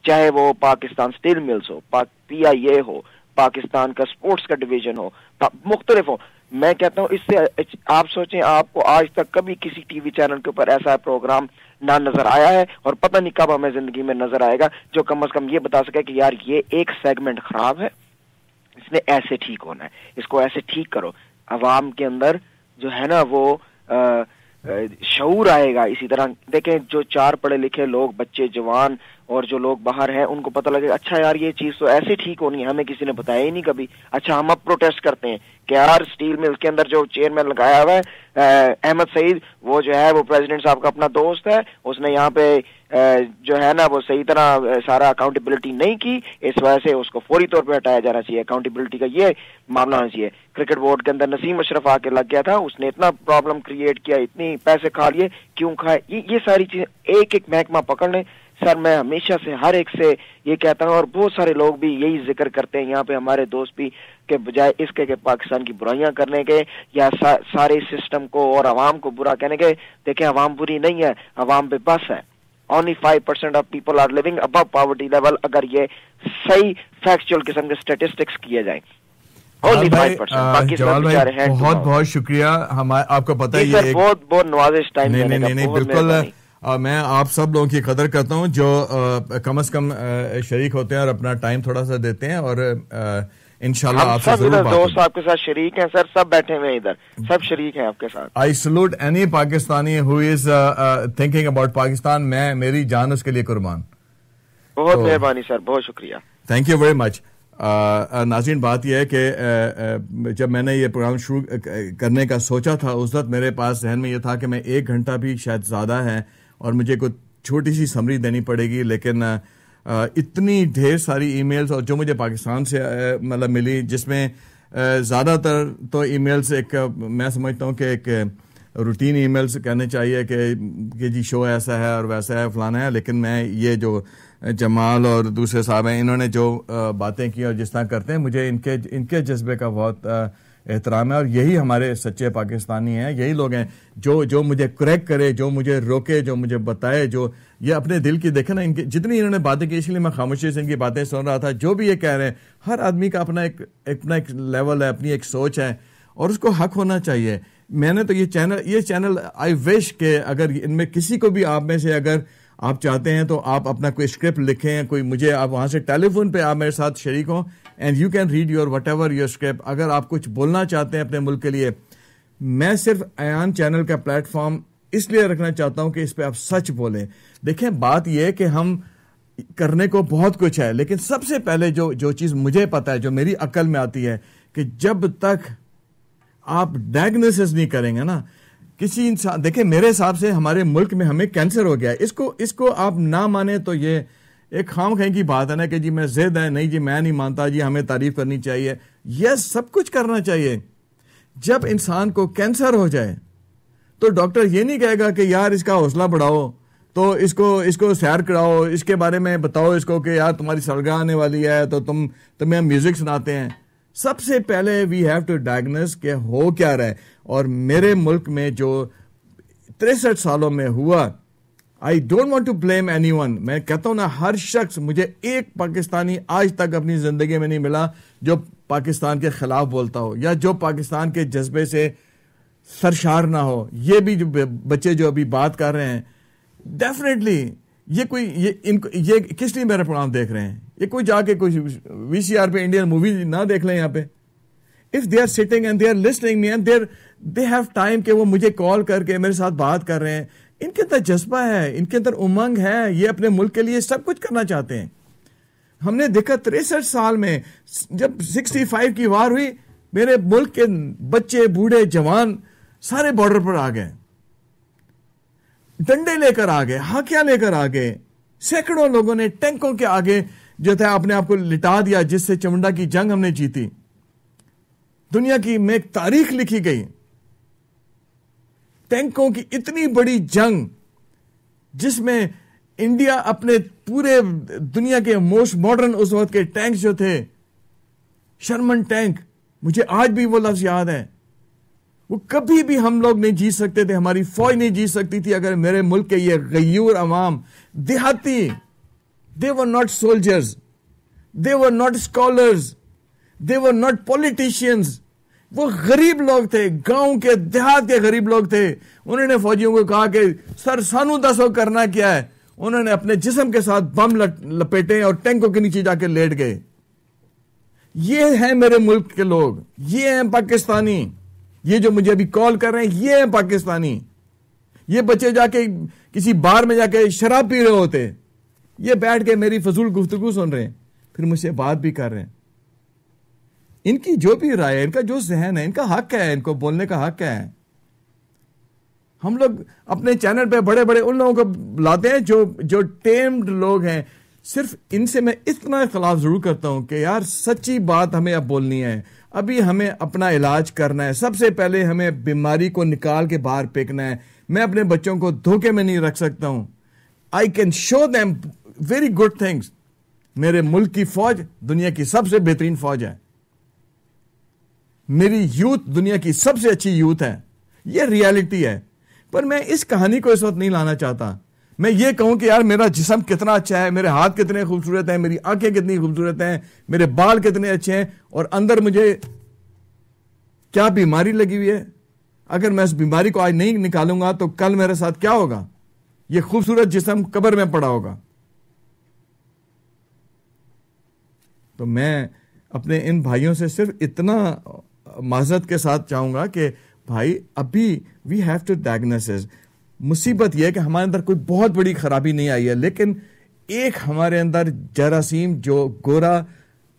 چاہے وہ Pakistan steel mills ہو، پی آئی اے ہو، پاکستان کا سپورٹس کا ڈویژن ہو، مختلف ہو. میں کہتا ہوں اس سے آپ سوچیں آپ کو آج تک کبھی کسی ٹی وی چینل کے اوپر ایسا پروگرام نہ نظر آیا ہے، اور پتہ نہیں کب ہمیں زندگی میں نظر آئے گا جو کم از کم یہ بتا سکے کہ یار یہ ایک سیگمنٹ خراب ہے، اس نے ایسے ٹھیک ہونا ہے، اس کو ایسے ٹھیک کرو. عوام کے اندر جو ہے نا وہ شعور آئے گا. اسی طرح دیکھیں جو 4 پڑھے لکھے لوگ، بچے، جوان اور جو لوگ باہر ہیں، ان کو پتہ لگے اچھا یار یہ چیز تو ایسے ٹھیک ہونی ہے، ہمیں کسی نے بتایا ہی نہیں کبھی. اچھا ہم اب پروٹیسٹ کرتے ہیں کہ یار اسٹیل مل کے اندر جو چیئرمین لگایا ہوا ہے احمد سعید، وہ جو ہے وہ پریزیڈنٹ صاحب کا اپنا دوست ہے، اس نے یہاں پہ جو ہے نا وہ صحیح طرح سارا اکاؤنٹیبلٹی نہیں کی، اس وجہ سے اس کو فوری طور پہ ہٹایا جانا چاہیے. اکاؤنٹیبلٹی کا یہ معاملہ ہونا چاہیے. کرکٹ بورڈ کے اندر نسیم اشرف آ کے لگ گیا تھا، اس نے اتنا پرابلم کریٹ کیا، اتنی پیسے کھا لیے، کیوں کھائے؟ یہ ساری چیزیں ایک ایک محکمہ پکڑ لیں. سر میں ہمیشہ سے ہر ایک سے یہ کہتا ہوں، اور بہت سارے لوگ بھی یہی ذکر کرتے ہیں یہاں پہ، ہمارے دوست بھی، کہ بجائے اس کے کہ پاکستان کی برائیاں کرنے کے یا سارے سسٹم کو اور عوام کو برا کہنے کے، دیکھیں عوام بری نہیں ہے، عوام بے بس ہے. only 5% of people are living above poverty level. اگر یہ صحیح فیکچوئل قسم کے سٹیٹسٹکس کیے جائیں. بہت بہت شکریہ. آپ کو پتہ ہے بہت بہت نوازش ٹائم. نہیں بالکل، میں آپ سب لوگوں کی قدر کرتا ہوں جو کم از کم شریک ہوتے ہیں اور اپنا ٹائم تھوڑا سا دیتے ہیں، اور انشاءاللہ آپ سے ضرور بات ہوگی. دوست آپ کے ساتھ شریک ہیں سر، سب بیٹھے ہوئے ادھر، سب شریک ہیں آپ کے ساتھ. I salute any Pakistani who is thinking about Pakistan. میری جان اس کے لیے قربان. بہت مہربانی سر، بہت شکریہ. Thank you very much. ناظرین بات یہ ہے کہ جب میں نے یہ پروگرام شروع کرنے کا سوچا تھا، اس وقت میرے پاس ذہن میں یہ تھا کہ میں 1 گھنٹہ بھی شاید زیادہ ہے اور مجھے کوئی چھوٹی سی سمری دینی پڑے گی، لیکن اتنی ڈھیر ساری ای میلز اور جو مجھے پاکستان سے مطلب ملی، جس میں زیادہ تر تو ای میلز ایک میں سمجھتا ہوں کہ ایک روٹین ای میلز کہنے چاہیے کہ جی شو ایسا ہے اور ویسا ہے فلانا ہے، لیکن میں یہ جو جمال اور دوسرے صاحب ہیں انہوں نے جو باتیں کی اور جس طرح کرتے ہیں، مجھے ان کے جذبے کا بہت احترام ہے. اور یہی ہمارے سچے پاکستانی ہیں، یہی لوگ ہیں جو مجھے کریکٹ کرے، جو مجھے روکے، جو مجھے بتائے، جو یہ اپنے دل کی دیکھیں نا. ان کی جتنی انہوں نے باتیں کی، اس لیے میں خاموشی سے ان کی باتیں سن رہا تھا. جو بھی یہ کہہ رہے ہیں، ہر آدمی کا اپنا ایک لیول ہے، اپنی ایک سوچ ہے، اور اس کو حق ہونا چاہیے. میں نے تو یہ چینل آئی وش کہ اگر ان میں کسی کو بھی آپ میں سے اگر آپ چاہتے ہیں تو آپ اپنا کوئی اسکرپٹ لکھیں، کوئی مجھے آپ وہاں سے ٹیلی فون پہ آپ میرے ساتھ شریک ہوں، and you can read your what ever your script. اگر آپ کچھ بولنا چاہتے ہیں اپنے ملک کے لیے، میں صرف ایان چینل کا پلیٹ فارم اس لیے رکھنا چاہتا ہوں کہ اس پہ آپ سچ بولیں. دیکھیں بات یہ ہے کہ ہم کرنے کو بہت کچھ ہے، لیکن سب سے پہلے جو چیز مجھے پتا ہے، جو میری عقل میں آتی ہے، کہ جب تک آپ ڈائگنوسس نہیں کریں گے نا کسی انسان، دیکھیں میرے حساب سے ہمارے ملک میں ہمیں کینسر ہو گیا ہے. اس کو آپ نہ مانیں تو یہ ایک خام خواہ کی بات ہے نا کہ جی میں ضد ہے، نہیں جی میں نہیں مانتا، جی ہمیں تعریف کرنی چاہیے. یس سب کچھ کرنا چاہیے. جب انسان کو کینسر ہو جائے تو ڈاکٹر یہ نہیں کہے گا کہ یار اس کا حوصلہ بڑھاؤ، تو اس کو سیر کراؤ، اس کے بارے میں بتاؤ اس کو کہ یار تمہاری سالگرہ آنے والی ہے تو تمہیں ہم میوزک سناتے ہیں. سب سے پہلے وی ہیو ٹو ڈائگنوس کہ ہو کیا رہا ہے. اور میرے ملک میں جو 63 سالوں میں ہوا، I don't want to blame anyone. میں کہتا ہوں نا، ہر شخص، مجھے ایک پاکستانی آج تک اپنی زندگی میں نہیں ملا جو پاکستان کے خلاف بولتا ہو یا جو پاکستان کے جذبے سے سرشار نہ ہو. یہ بھی جو بچے جو ابھی بات کر رہے ہیں، ڈیفینیٹلی یہ کس لیے میرا پروگرام دیکھ رہے ہیں؟ یہ کوئی جا کے کوئی وی سی آر پہ انڈین مووی نہ دیکھ لیں. یہاں پہ if they are sitting and they are listening me and they have time کہ وہ مجھے کال کر کے میرے ساتھ بات کر رہے ہیں، ان کے اندر جذبہ ہے، ان کے اندر امنگ ہے، یہ اپنے ملک کے لیے سب کچھ کرنا چاہتے ہیں. ہم نے دیکھا 63 سال میں جب 65 کی وار ہوئی، میرے ملک کے بچے، بوڑھے، جوان سارے بارڈر پر آ گئے، ڈنڈے لے کر آ گئے، ہاکیاں لے کر آ گئے. سینکڑوں لوگوں نے ٹینکوں کے آگے جو تھا اپنے آپ کو لٹا دیا، جس سے چمنڈا کی جنگ ہم نے جیتی. دنیا کی میں ایک تاریخ لکھی گئی، ٹینکوں کی اتنی بڑی جنگ جس میں انڈیا اپنے پورے دنیا کے موسٹ ماڈرن اس وقت کے ٹینکس جو تھے، شرمن ٹینک، مجھے آج بھی وہ لفظ یاد ہے. وہ کبھی بھی ہم لوگ نہیں جیت سکتے تھے، ہماری فوج نہیں جیت سکتی تھی اگر میرے ملک کے یہ غیور عوام، دیہاتی They were not soldiers. They were not scholars. They were not politicians. وہ غریب لوگ تھے, گاؤں کے دیہات کے غریب لوگ تھے. انہوں نے فوجیوں کو کہا کہ سر سانو دسو کرنا کیا ہے. انہوں نے اپنے جسم کے ساتھ بم لپیٹے اور ٹینکوں کے نیچے جا کے لیٹ گئے. یہ ہیں میرے ملک کے لوگ, یہ ہیں پاکستانی. یہ جو مجھے ابھی کال کر رہے ہیں یہ ہیں پاکستانی. یہ بچے جا کے کسی بار میں جا کے شراب پی رہے ہوتے, یہ بیٹھ کے میری فضول گفتگو سن رہے ہیں, پھر مجھ سے بات بھی کر رہے ہیں. ان کی جو بھی رائے, ان کا جو ذہن ہے, ان کا حق ہے, ان کو بولنے کا حق ہے. ہم لوگ اپنے چینل پہ بڑے بڑے ان لوگوں کو بلاتے ہیں جو ٹیمڈ لوگ ہیں. صرف ان سے میں اتنا اختلاف ضرور کرتا ہوں کہ یار سچی بات ہمیں اب بولنی ہے. ابھی ہمیں اپنا علاج کرنا ہے. سب سے پہلے ہمیں بیماری کو نکال کے باہر پھینکنا ہے. میں اپنے بچوں کو دھوکے میں نہیں رکھ سکتا ہوں. I can show them very good things. میرے ملک کی فوج دنیا کی سب سے بہترین فوج ہے. میری یوتھ دنیا کی سب سے اچھی یوتھ ہے. یہ ریالٹی ہے. پر میں اس کہانی کو اس وقت نہیں لانا چاہتا. میں یہ کہوں کہ یار میرا جسم کتنا اچھا ہے, میرے ہاتھ کتنے خوبصورت ہیں, میری آنکھیں کتنی خوبصورت ہیں, میرے بال کتنے اچھے ہیں, اور اندر مجھے کیا بیماری لگی ہوئی ہے. اگر میں اس بیماری کو آج نہیں نکالوں گا تو کل میرے ساتھ کیا ہوگا. یہ خوبصورت جسم قبر میں پڑا ہوگا. تو میں اپنے ان بھائیوں سے صرف اتنا معذرت کے ساتھ چاہوں گا کہ بھائی ابھی وی ہیو ٹو ڈائگنوسس. مصیبت یہ ہے کہ ہمارے اندر کوئی بہت بڑی خرابی نہیں آئی ہے, لیکن ایک ہمارے اندر جراثیم جو گورا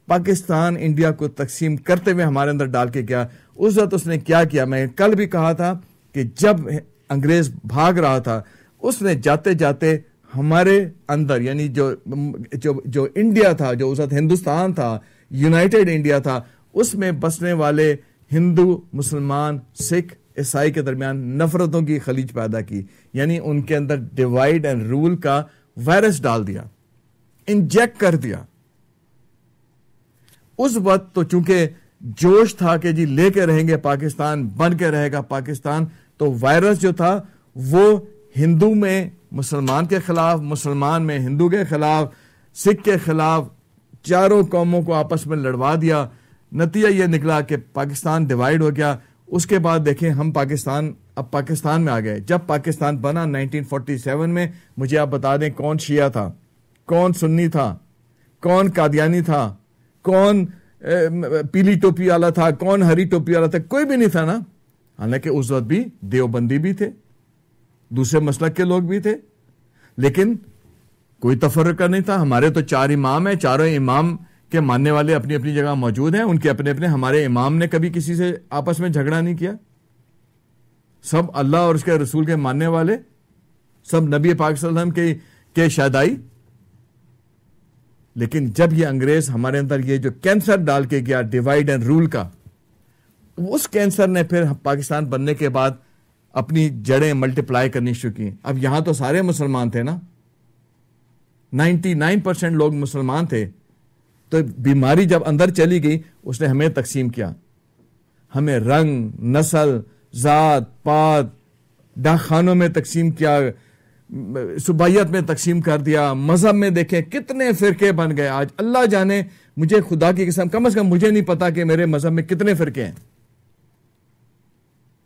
پاکستان انڈیا کو تقسیم کرتے ہوئے ہمارے اندر ڈال کے گیا. اس وقت اس نے کیا کیا, میں کل بھی کہا تھا کہ جب انگریز بھاگ رہا تھا اس نے جاتے جاتے ہمارے اندر یعنی جو انڈیا تھا, جو اس وقت ہندوستان تھا, یونائٹڈ انڈیا تھا, اس میں بسنے والے ہندو, مسلمان, سکھ, عیسائی کے درمیان نفرتوں کی خلیج پیدا کی. یعنی ان کے اندر ڈیوائیڈ اینڈ رول کا وائرس ڈال دیا, انجیکٹ کر دیا. اس وقت تو چونکہ جوش تھا کہ جی لے کے رہیں گے پاکستان, بن کے رہے گا پاکستان, تو وائرس جو تھا وہ ہندو میں مسلمان کے خلاف, مسلمان میں ہندو کے خلاف, سکھ کے خلاف, چاروں قوموں کو آپس میں لڑوا دیا. نتیجہ یہ نکلا کہ پاکستان ڈیوائیڈ ہو گیا. اس کے بعد دیکھیں ہم اب پاکستان میں آ گئے. جب پاکستان بنا 1947 میں, مجھے آپ بتا دیں کون شیعہ تھا, کون سنی تھا, کون قادیانی تھا, کون پیلی ٹوپی والا تھا, کون ہری ٹوپی والا تھا, کوئی بھی نہیں تھا نا. حالانکہ اس وقت بھی دیوبندی بھی تھے, دوسرے مسلک کے لوگ بھی تھے, لیکن کوئی تفرقہ نہیں تھا. ہمارے تو 4 امام ہیں, چاروں امام کے ماننے والے اپنی اپنی جگہ موجود ہیں, ان کے اپنے اپنے. ہمارے امام نے کبھی کسی سے آپس میں جھگڑا نہیں کیا. سب اللہ اور اس کے رسول کے ماننے والے, سب نبی پاک صلی اللہ علیہ وسلم کے شہدائی. لیکن جب یہ انگریز ہمارے اندر یہ جو کینسر ڈال کے گیا ڈیوائیڈ اینڈ رول کا, اس کینسر نے پھر پاکستان بننے کے بعد اپنی جڑیں ملٹیپلائی کرنی شروع کی. اب یہاں تو سارے مسلمان تھے نا, 99% لوگ مسلمان تھے. تو بیماری جب اندر چلی گئی اس نے ہمیں تقسیم کیا, ہمیں رنگ, نسل, ذات, پات, ڈاکخانوں میں تقسیم کیا, صوبائیت میں تقسیم کر دیا, مذہب میں دیکھیں کتنے فرقے بن گئے. آج اللہ جانے, مجھے خدا کی قسم کم از کم مجھے نہیں پتا کہ میرے مذہب میں کتنے فرقے ہیں,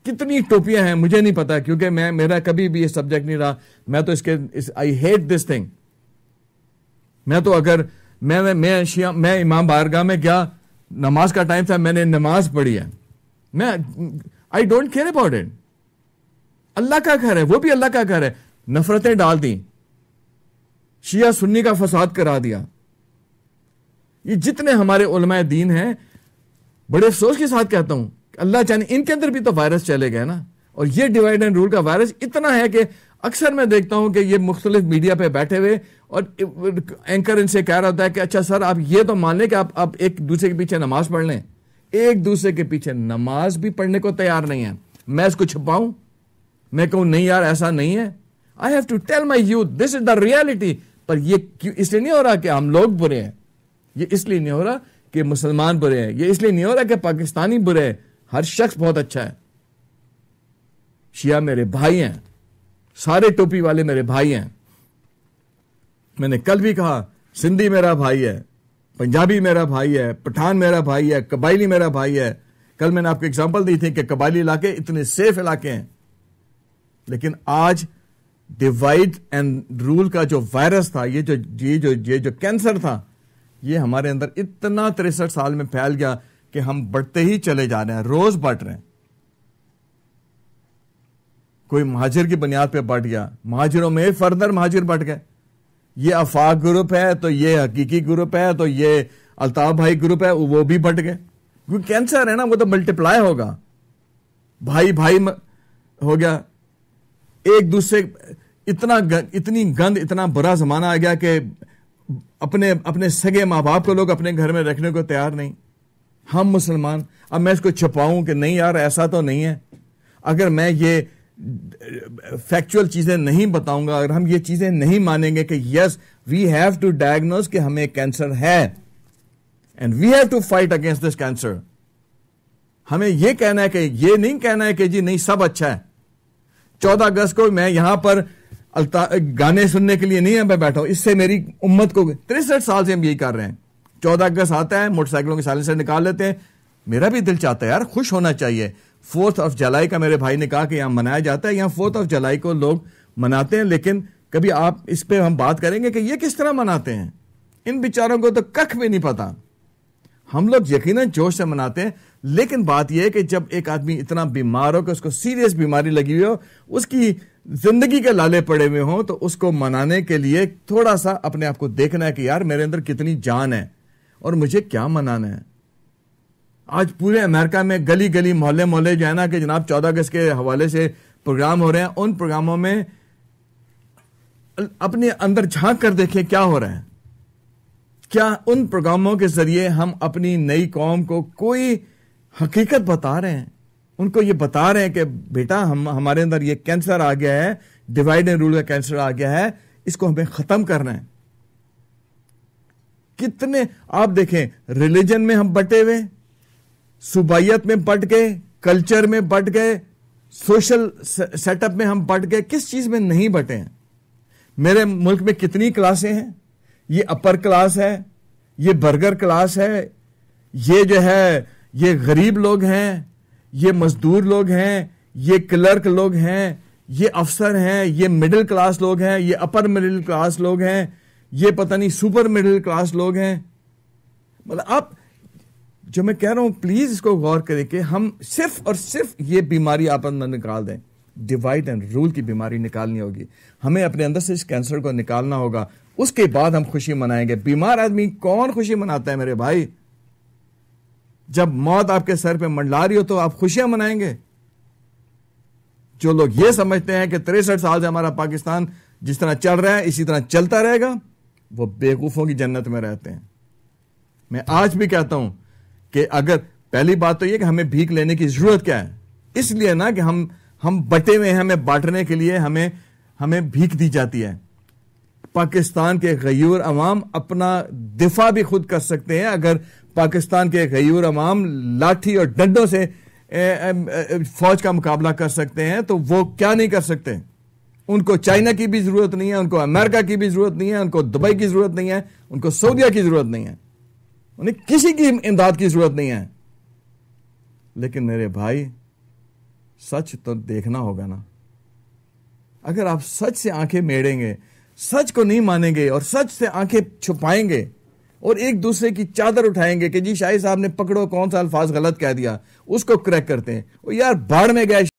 کتنی ٹوپیاں ہیں, مجھے نہیں پتا, کیونکہ میرا کبھی بھی یہ سبجیکٹ نہیں رہا. میں تو آئی ہیٹ دس تھنگ. میں تو اگر میں امام بارگاہ میں گیا, نماز کا ٹائم تھا, میں نے نماز پڑھی ہے, میں I don't care about it. Allah کا گھر ہے, وہ بھی اللہ کا گھر ہے. نفرتیں ڈال دیں, شیعہ سنی کا فساد کرا دیا. یہ جتنے ہمارے علماء دین ہیں, بڑے افسوس کے ساتھ کہتا ہوں, اللہ جانے ان کے اندر بھی تو وائرس چلے گئے نا. اور یہ ڈیوائیڈ اینڈ رول کا وائرس اتنا ہے کہ اکثر میں دیکھتا ہوں کہ یہ مختلف میڈیا پہ بیٹھے ہوئے اور اینکر ان سے کہہ رہا ہوتا ہے کہ اچھا سر آپ یہ تو مان لیں کہ آپ ایک دوسرے کے پیچھے نماز پڑھ لیں. ایک دوسرے کے پیچھے نماز بھی پڑھنے کو تیار نہیں ہے. میں اس کو چھپاؤں, میں کہوں نہیں یار ایسا نہیں ہے. I have to tell my youth this is the reality. پر یہ اس لیے نہیں ہو رہا کہ ہم لوگ برے ہیں, یہ اس لیے نہیں ہو رہا کہ مسلمان برے ہیں, یہ اس لیے نہیں ہو رہا کہ پاکستانی برے ہیں. ہر شخص بہت اچھا ہے. شیعہ میرے بھائی ہیں, سارے ٹوپی والے میرے بھائی ہیں. میں نے کل بھی کہا سندھی میرا بھائی ہے، پنجابی میرا بھائی ہے، پٹھان میرا بھائی ہے، قبائلی میرا بھائی ہے. کل میں نے آپ کو اگزامپل دی تھی کہ قبائلی علاقے اتنے سیف علاقے ہیں، لیکن آج ڈیوائڈ اینڈ رول کا جو وائرس تھا، یہ جو کینسر تھا، یہ ہمارے اندر اتنا 63 سال میں پھیل گیا کہ ہم بڑھتے ہی چلے جا رہے ہیں، روز بڑھ رہے ہیں. کوئی مہاجر کی بنیاد پہ بڑھ گیا، مہاجروں میں فردر مہاجر بڑھ گئے. یہ آفاق گروپ ہے تو یہ حقیقی گروپ ہے تو یہ الطاف بھائی گروپ ہے، وہ بھی بڑھ گئے. کیونکہ کینسر ہے نا، وہ تو ملٹیپلائی ہوگا. بھائی ہو گیا ایک دوسرے، اتنی گند، اتنا برا زمانہ آ گیا کہ اپنے سگے ماں باپ کو لوگ اپنے گھر میں رکھنے کو تیار نہیں. ہم مسلمان، اب میں اس کو چھپاؤں کہ نہیں یار ایسا تو نہیں ہے. اگر میں یہ فیکچوئل چیزیں نہیں بتاؤں گا، اگر ہم یہ چیزیں نہیں مانیں گے کہ yes we have to diagnose کہ ہمیں کینسر ہے and we have to fight against this cancer. ہمیں یہ کہنا ہے کہ یہ نہیں کہنا ہے کہ جی نہیں سب اچھا ہے. 14 اگست کو میں یہاں پر گانے سننے کے لیے نہیں ہے میں بیٹھا ہوں، اس سے میری امت کو 63 سال سے ہم یہی کر رہے ہیں. 14 اگست آتا ہے، موٹر سائیکلوں کے سائلنسر نکال لیتے ہیں. میرا بھی دل چاہتا ہے یار خوش ہونا چاہیے. 4 جولائی کا میرے بھائی نے کہا کہ یہاں منایا جاتا ہے، یہاں 4 جولائی کو لوگ مناتے ہیں، لیکن کبھی آپ اس پہ ہم بات کریں گے کہ یہ کس طرح مناتے ہیں. ان بیچاروں کو تو ککھ بھی نہیں پتا. ہم لوگ یقیناً جوش سے مناتے ہیں، لیکن بات یہ ہے کہ جب ایک آدمی اتنا بیمار ہو کہ اس کو سیریس بیماری لگی ہوئی ہو، اس کی زندگی کے لالے پڑے ہوئے ہوں، تو اس کو منانے کے لیے تھوڑا سا اپنے آپ کو دیکھنا ہے کہ یار میرے اندر کتنی جان ہے اور مجھے کیا منانا ہے. آج پورے امریکہ میں گلی گلی محلے جو ہے نا کہ جناب 14 اگست کے حوالے سے پروگرام ہو رہے ہیں، ان پروگراموں میں اپنے اندر جھانک کر دیکھیں کیا ہو رہا ہے. کیا ان پروگراموں کے ذریعے ہم اپنی نئی قوم کو کوئی حقیقت بتا رہے ہیں؟ ان کو یہ بتا رہے ہیں کہ بیٹا ہمارے اندر یہ کینسر آ گیا ہے، ڈیوائڈ اینڈ رول کا کینسر آ گیا ہے، اس کو ہمیں ختم کرنا ہے. کتنے آپ دیکھیں ریلیجن میں ہم بٹے ہوئے، صوبائیت میں بٹ گئے، کلچر میں بٹ گئے، سوشل سیٹ اپ میں ہم بٹ گئے، کس چیز میں نہیں بٹے ہیں؟ میرے ملک میں کتنی کلاسیں ہیں؟ یہ اپر کلاس ہے، یہ برگر کلاس ہے، یہ جو ہے یہ غریب لوگ ہیں، یہ مزدور لوگ ہیں، یہ کلرک لوگ ہیں، یہ افسر ہیں، یہ مڈل کلاس لوگ ہیں، یہ اپر مڈل کلاس لوگ ہیں، یہ پتہ نہیں سپر مڈل کلاس لوگ ہیں. مطلب آپ جو میں کہہ رہا ہوں پلیز اس کو غور کریں کہ ہم صرف اور صرف یہ بیماری آپ اندر نکال دیں. ڈیوائڈ اینڈ رول کی بیماری نکالنی ہوگی، ہمیں اپنے اندر سے اس کینسر کو نکالنا ہوگا، اس کے بعد ہم خوشی منائیں گے. بیمار آدمی کون خوشی مناتا ہے میرے بھائی؟ جب موت آپ کے سر پہ منڈلا رہی ہو تو آپ خوشیاں منائیں گے. جو لوگ یہ سمجھتے ہیں کہ 63 سال سے ہمارا پاکستان جس طرح چل رہا ہے اسی طرح چلتا رہے گا، وہ بیوقوفوں کی جنت میں رہتے ہیں. میں آج بھی کہتا ہوں کہ اگر پہلی بات تو یہ کہ ہمیں بھیک لینے کی ضرورت کیا ہے؟ اس لیے نا کہ ہم بٹے ہوئے ہیں، ہمیں بانٹنے کے لیے ہمیں بھیک دی جاتی ہے. پاکستان کے غیور عوام اپنا دفاع بھی خود کر سکتے ہیں. اگر پاکستان کے غیور عوام لاٹھی اور ڈنڈوں سے فوج کا مقابلہ کر سکتے ہیں تو وہ کیا نہیں کر سکتے؟ ان کو چائنا کی بھی ضرورت نہیں ہے، ان کو امریکہ کی بھی ضرورت نہیں ہے، ان کو دبئی کی ضرورت نہیں ہے، ان کو سعودیہ کی ضرورت نہیں ہے، انہیں کسی کی امداد کی ضرورت نہیں ہے. لیکن میرے بھائی سچ تو دیکھنا ہوگا نا. اگر آپ سچ سے آنکھیں میڑیں گے، سچ کو نہیں مانیں گے اور سچ سے آنکھیں چھپائیں گے اور ایک دوسرے کی چادر اٹھائیں گے کہ جی شاہد صاحب نے پکڑو کون سا الفاظ غلط کہہ دیا، اس کو کریکٹ کرتے ہیں، وہ یار باڑ میں گئے